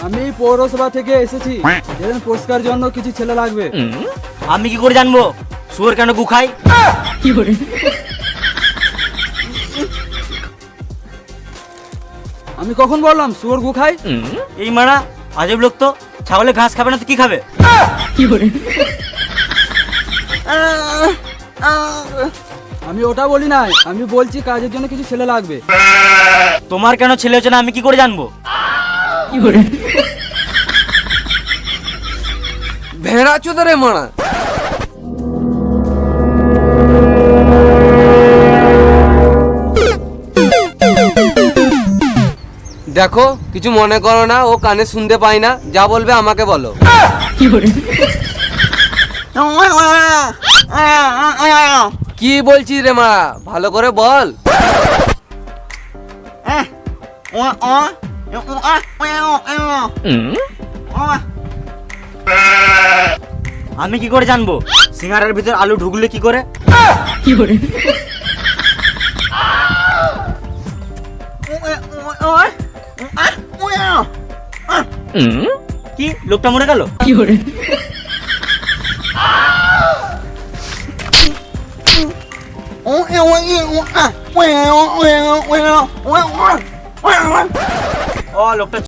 আমি পৌরসভা থেকে এসেছি, ড্রেন পরিষ্কার জন্য কিছু ছেলে লাগবে। আমি কি করে জানবো শুয়োর কেন গু খায়? আমি কখন বললাম শুয়োর গু খাই? এই মারা আজব লোক তো, ছাগলে ঘাস খাবে না তো কি খাবে? আমি ওটা বলি নাই, আমি বলছি কাজের জন্য কিছু ছেলে লাগবে। তোমার কেন ছেলে হচ্ছে না আমি কি করে জানবো? ভেড়া চোদরে মারা। দেখো কিছু মনে করো না, ও কানে শুনতে পাই না, যা বলবে আমাকে বলো। কি বলছিস রে মা, ভালো করে বল। আমি কি করে জানবো সিঙ্গারার ভিতর আলু ঢুকলে কি করে? কি লোকটা মরে গেল? ও লোকটা